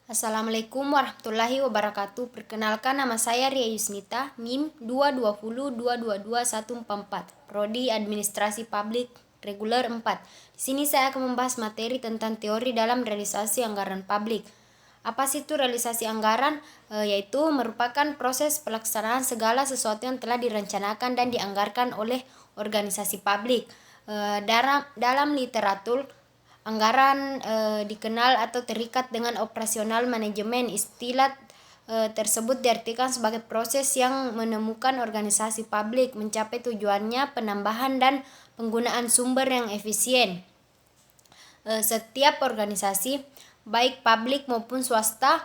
Assalamualaikum warahmatullahi wabarakatuh. Perkenalkan, nama saya Ria Yusnita, NIM 220222144, Prodi Administrasi Publik Reguler 4. Di sini saya akan membahas materi tentang teori dalam realisasi anggaran publik. Apa sih itu realisasi anggaran? Yaitu merupakan proses pelaksanaan segala sesuatu yang telah direncanakan dan dianggarkan oleh organisasi publik. Dalam literatur, anggaran dikenal atau terikat dengan operasional manajemen. Istilah tersebut diartikan sebagai proses yang menemukan organisasi publik mencapai tujuannya, penambahan dan penggunaan sumber yang efisien. Setiap organisasi, baik publik maupun swasta,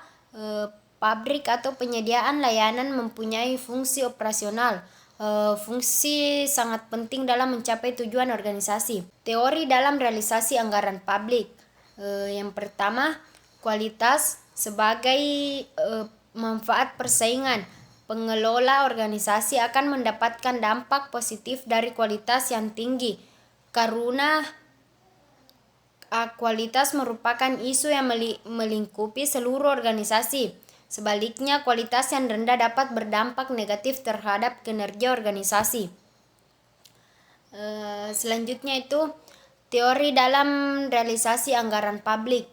pabrik atau penyediaan layanan mempunyai fungsi operasional. Fungsi sangat penting dalam mencapai tujuan organisasi. Teori dalam realisasi anggaran publik. Yang pertama, kualitas sebagai manfaat persaingan. Pengelola organisasi akan mendapatkan dampak positif dari kualitas yang tinggi, karena kualitas merupakan isu yang melingkupi seluruh organisasi. Sebaliknya, kualitas yang rendah dapat berdampak negatif terhadap kinerja organisasi. Selanjutnya itu teori dalam realisasi anggaran publik.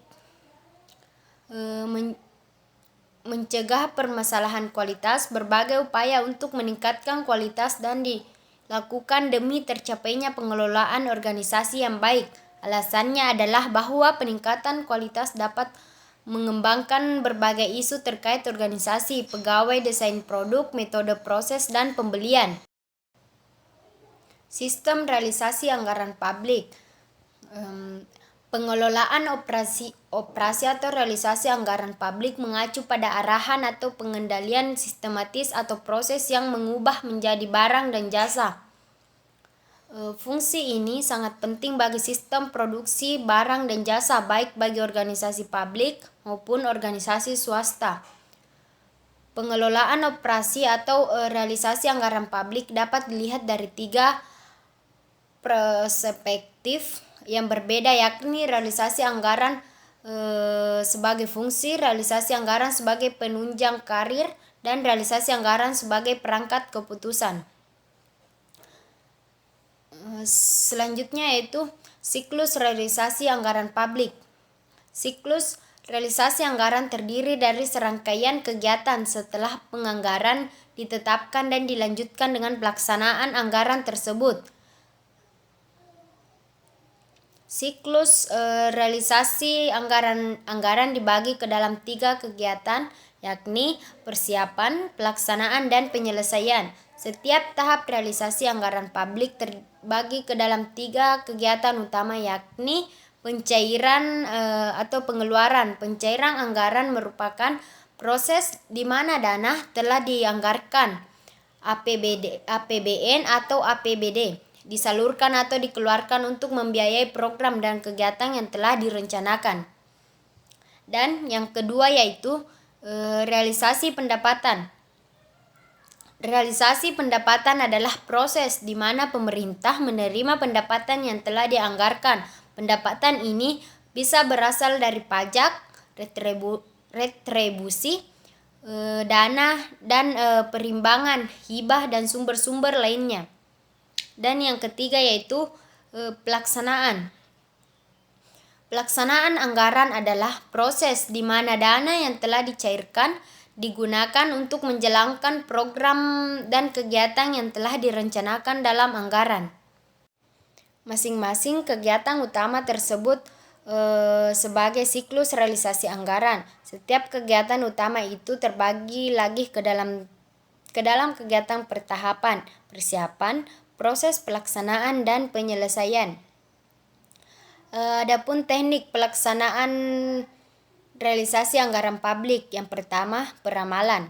Mencegah permasalahan kualitas. Berbagai upaya untuk meningkatkan kualitas dan dilakukan demi tercapainya pengelolaan organisasi yang baik. Alasannya adalah bahwa peningkatan kualitas dapat mengembangkan berbagai isu terkait organisasi, pegawai, desain produk, metode proses, dan pembelian. Sistem realisasi anggaran publik. Pengelolaan operasi atau realisasi anggaran publik mengacu pada arahan atau pengendalian sistematis atau proses yang mengubah menjadi barang dan jasa. Fungsi ini sangat penting bagi sistem produksi barang dan jasa, baik bagi organisasi publik maupun organisasi swasta. Pengelolaan operasi atau realisasi anggaran publik dapat dilihat dari 3 perspektif yang berbeda, yakni realisasi anggaran sebagai fungsi, realisasi anggaran sebagai penunjang karir, dan realisasi anggaran sebagai perangkat keputusan. Selanjutnya yaitu siklus realisasi anggaran publik. Siklus realisasi anggaran terdiri dari serangkaian kegiatan setelah penganggaran ditetapkan dan dilanjutkan dengan pelaksanaan anggaran tersebut. Siklus realisasi anggaran dibagi ke dalam 3 kegiatan, yakni persiapan, pelaksanaan, dan penyelesaian. Setiap tahap realisasi anggaran publik terbagi ke dalam 3 kegiatan utama, yakni pencairan atau pengeluaran. Pencairan anggaran merupakan proses di mana dana telah dianggarkan, APBN atau APBD, disalurkan atau dikeluarkan untuk membiayai program dan kegiatan yang telah direncanakan. Dan yang kedua yaitu realisasi pendapatan. Realisasi pendapatan adalah proses di mana pemerintah menerima pendapatan yang telah dianggarkan. Pendapatan ini bisa berasal dari pajak, retribusi, dana, dan perimbangan, hibah, dan sumber-sumber lainnya. Dan yang ketiga yaitu pelaksanaan. Pelaksanaan anggaran adalah proses di mana dana yang telah dicairkan digunakan untuk menjalankan program dan kegiatan yang telah direncanakan dalam anggaran. Masing-masing kegiatan utama tersebut sebagai siklus realisasi anggaran. Setiap kegiatan utama itu terbagi lagi ke dalam kegiatan pertahapan, persiapan, proses pelaksanaan, dan penyelesaian. Adapun teknik pelaksanaan realisasi anggaran publik. Yang pertama, peramalan.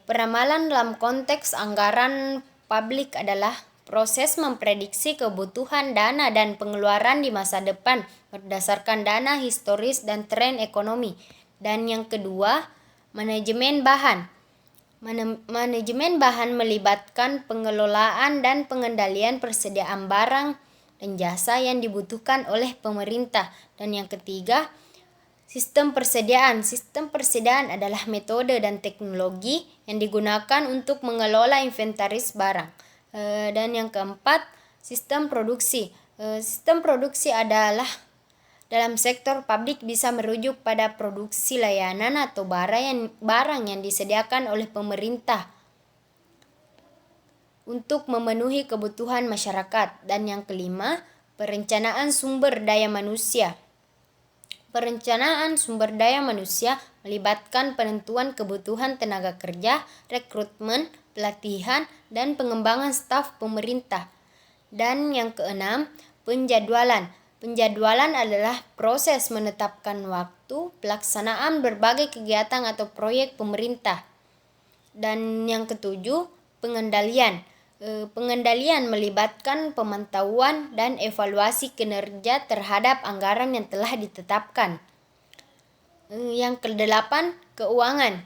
Peramalan dalam konteks anggaran publik adalah proses memprediksi kebutuhan dana dan pengeluaran di masa depan berdasarkan dana historis dan tren ekonomi. Dan yang kedua, manajemen bahan. Manajemen bahan melibatkan pengelolaan dan pengendalian persediaan barang dan jasa yang dibutuhkan oleh pemerintah. Dan yang ketiga, Sistem persediaan. Sistem persediaan adalah metode dan teknologi yang digunakan untuk mengelola inventaris barang. Dan yang keempat, sistem produksi. Sistem produksi adalah dalam sektor publik bisa merujuk pada produksi layanan atau barang yang disediakan oleh pemerintah untuk memenuhi kebutuhan masyarakat. Dan yang kelima, perencanaan sumber daya manusia. Perencanaan sumber daya manusia melibatkan penentuan kebutuhan tenaga kerja, rekrutmen, pelatihan, dan pengembangan staf pemerintah. Dan yang keenam, penjadwalan. Penjadwalan adalah proses menetapkan waktu pelaksanaan berbagai kegiatan atau proyek pemerintah. Dan yang ketujuh, pengendalian. Pengendalian melibatkan pemantauan dan evaluasi kinerja terhadap anggaran yang telah ditetapkan. Yang kedelapan, keuangan.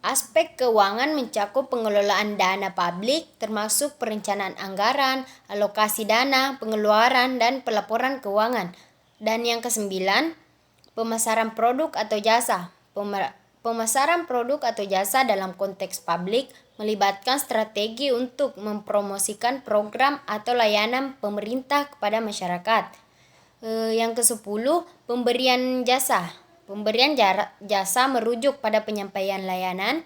Aspek keuangan mencakup pengelolaan dana publik, termasuk perencanaan anggaran, alokasi dana, pengeluaran, dan pelaporan keuangan. Dan yang kesembilan, pemasaran produk atau jasa. Pemasaran produk atau jasa dalam konteks publik melibatkan strategi untuk mempromosikan program atau layanan pemerintah kepada masyarakat. Yang kesepuluh, pemberian jasa. Pemberian jasa merujuk pada penyampaian layanan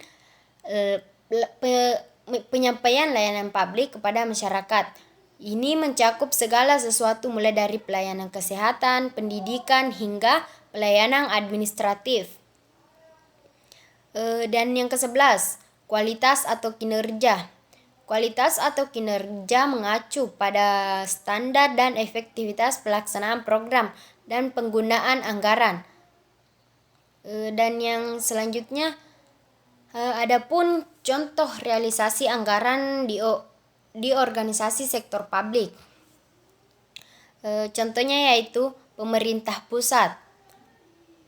publik kepada masyarakat. Ini mencakup segala sesuatu mulai dari pelayanan kesehatan, pendidikan, hingga pelayanan administratif. Dan yang ke-11, kualitas atau kinerja. Kualitas atau kinerja mengacu pada standar dan efektivitas pelaksanaan program dan penggunaan anggaran. Dan yang selanjutnya, adapun contoh realisasi anggaran di organisasi sektor publik. Contohnya yaitu pemerintah pusat.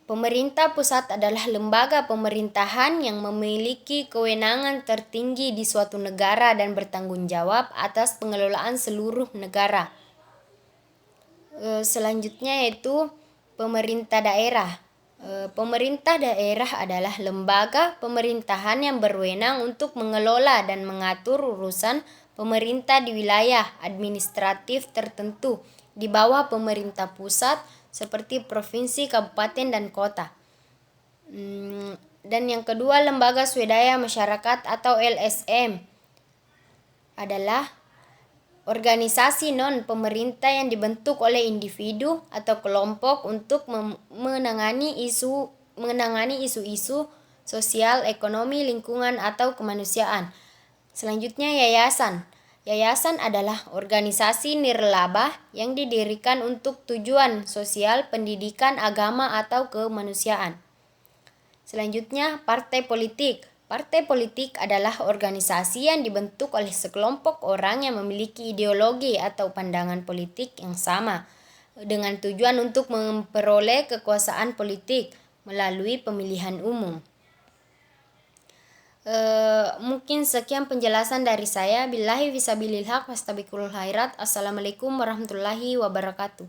Pemerintah pusat adalah lembaga pemerintahan yang memiliki kewenangan tertinggi di suatu negara dan bertanggung jawab atas pengelolaan seluruh negara. Selanjutnya yaitu pemerintah daerah. Pemerintah daerah adalah lembaga pemerintahan yang berwenang untuk mengelola dan mengatur urusan pemerintah di wilayah administratif tertentu di bawah pemerintah pusat, seperti provinsi, kabupaten, dan kota. Dan yang kedua, lembaga swadaya masyarakat atau LSM adalah organisasi non-pemerintah yang dibentuk oleh individu atau kelompok untuk menangani isu-isu sosial, ekonomi, lingkungan, atau kemanusiaan. Selanjutnya, yayasan. Yayasan adalah organisasi nirlaba yang didirikan untuk tujuan sosial, pendidikan, agama, atau kemanusiaan. Selanjutnya, partai politik. Partai politik adalah organisasi yang dibentuk oleh sekelompok orang yang memiliki ideologi atau pandangan politik yang sama, dengan tujuan untuk memperoleh kekuasaan politik melalui pemilihan umum. Mungkin sekian penjelasan dari saya. Billahi fisabilil haq wastabiqul khairat. Assalamualaikum warahmatullahi wabarakatuh.